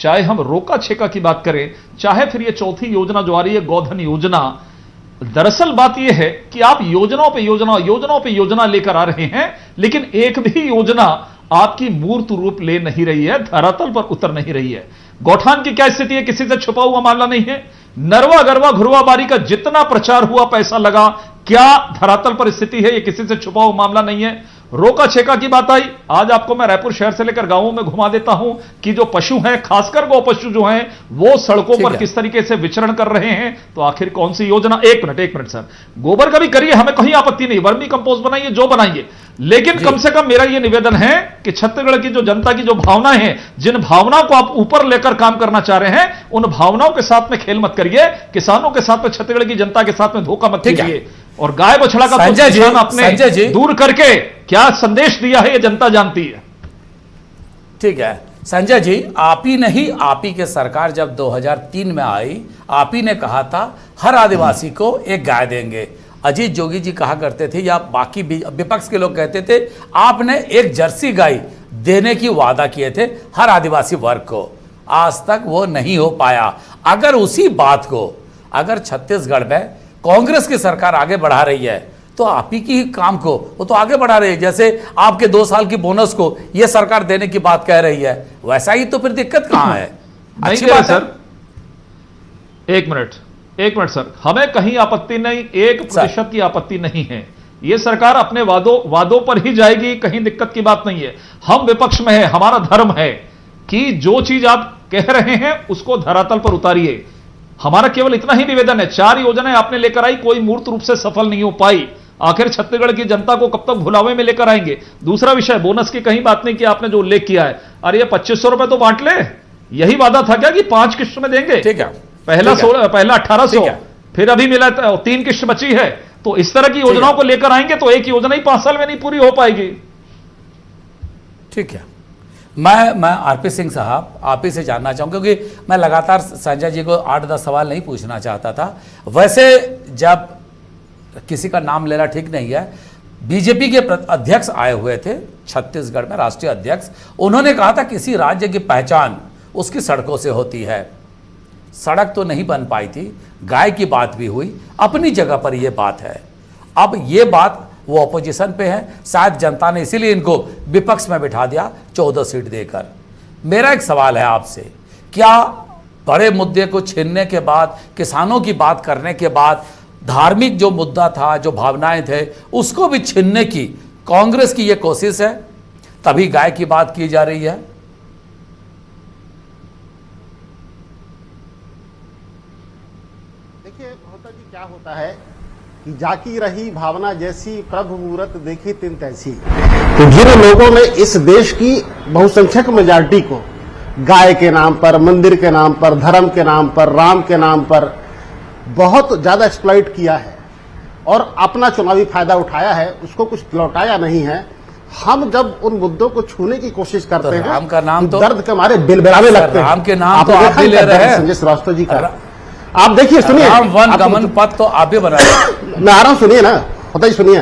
चाहे हम रोका छेका की बात करें, चाहे फिर ये चौथी योजना जो आ रही है गोधन योजना, दरअसल बात यह है कि आप योजनाओं पे योजना लेकर आ रहे हैं, लेकिन एक भी योजना आपकी मूर्त रूप ले नहीं रही है, धरातल पर उतर नहीं रही है। गौठान की क्या स्थिति है, किसी से छुपा हुआ मामला नहीं है। नरवा गरवा घुरवा बारी का जितना प्रचार हुआ, पैसा लगा, क्या धरातल पर स्थिति है, यह किसी से छुपा हुआ मामला नहीं है। रोका छेका की बात आई, आज आपको मैं रायपुर शहर से लेकर गांवों में घुमा देता हूं कि जो पशु हैं, खासकर गौ पशु जो हैं, वो सड़कों पर किस तरीके से विचरण कर रहे हैं। तो आखिर कौन सी योजना, एक मिनट सर, गोबर का भी करिए, हमें कहीं आपत्ति नहीं, वर्मी कंपोस्ट बनाइए, जो बनाइए, लेकिन कम से कम मेरा यह निवेदन है कि छत्तीसगढ़ की जो जनता की जो भावनाएं हैं, जिन भावनाओं को आप ऊपर लेकर काम करना चाह रहे हैं, उन भावनाओं के साथ में खेल मत करिए, किसानों के साथ में, छत्तीसगढ़ की जनता के साथ में धोखा मत कीजिए। और गाय बछड़ा का तो किसान अपने दूर करके क्या संदेश दिया है, ये जनता जानती है। ठीक है संजय जी, आप ही नहीं, आप ही के सरकार जब 2003 में आई, आप ही ने कहा था हर आदिवासी को एक गाय देंगे। अजीत जोगी जी कहा करते थे, या बाकी विपक्ष के लोग कहते थे, आपने एक जर्सी गाय देने की वादा किए थे हर आदिवासी वर्ग को। आज तक वो नहीं हो पाया। अगर उसी बात को अगर छत्तीसगढ़ में कांग्रेस की सरकार आगे बढ़ा रही है, तो आप ही की काम को वो तो आगे बढ़ा रही है। जैसे आपके 2 साल की बोनस को ये सरकार देने की बात कह रही है, वैसा ही तो फिर दिक्कत कहां है? अच्छी बात सर, एक मिनट सर, हमें कहीं आपत्ति नहीं, 1% की आपत्ति नहीं है। यह सरकार अपने वादों पर ही जाएगी, कहीं दिक्कत की बात नहीं है। हम विपक्ष में है, हमारा धर्म है कि जो चीज आप कह रहे हैं उसको धरातल पर उतारिए। हमारा केवल इतना ही निवेदन है। 4 योजनाएं आपने लेकर आई, कोई मूर्त रूप से सफल नहीं हो पाई। आखिर छत्तीसगढ़ की जनता को कब तक भुलावे में लेकर आएंगे? दूसरा विषय, बोनस की कहीं बात नहीं की आपने, जो उल्लेख किया है, अरे ये 2500 रुपए तो बांट ले, यही वादा था क्या कि 5 किस्त में देंगे? ठीक है, पहला 1800, फिर अभी मिला 3 किस्त बची है। तो इस तरह की योजनाओं को लेकर आएंगे तो एक योजना ही 5 साल में नहीं पूरी हो पाएगी। ठीक है, मैं आरपी सिंह साहब आप ही से जानना चाहूंगा, क्योंकि मैं लगातार संजय जी को 8-10 सवाल नहीं पूछना चाहता था। वैसे जब किसी का नाम लेना ठीक नहीं है, बीजेपी के अध्यक्ष आए हुए थे छत्तीसगढ़ में, राष्ट्रीय अध्यक्ष, उन्होंने कहा था किसी राज्य की पहचान उसकी सड़कों से होती है। सड़क तो नहीं बन पाई थी, गाय की बात भी हुई, अपनी जगह पर यह बात है। अब ये बात वो ऑपोजिशन पे है, शायद जनता ने इसीलिए इनको विपक्ष में बिठा दिया 14 सीट देकर। मेरा एक सवाल है आपसे, क्या बड़े मुद्दे को छीनने के बाद, किसानों की बात करने के बाद, धार्मिक जो मुद्दा था, जो भावनाएं थे, उसको भी छीनने की कांग्रेस की ये कोशिश है, तभी गाय की बात की जा रही है? देखिए होता जी क्या होता है कि जाकी रही भावना जैसी, प्रभु मूरत देखी तिन तैसी। तो जिन लोगों ने इस देश की बहुसंख्यक मेजॉरिटी को गाय के नाम पर, मंदिर के नाम पर, धर्म के नाम पर, राम के नाम पर बहुत ज्यादा एक्सप्लॉइट किया है और अपना चुनावी फायदा उठाया है, उसको कुछ लौटाया नहीं है। हम जब उन मुद्दों को छूने की कोशिश करते हैं, राम का नाम तो दर्द के मारे बिलबिलाने लगते हैं। राम के नाम तो आप भी ले रहे हैं संजय श्रीवास्तव जी का। आप देखिए, सुनिए, राम वन गमन पथ तो आप भी बना रहे हैं। मैं आ रहा हूं, सुनिए ना, होता ही सुनिए।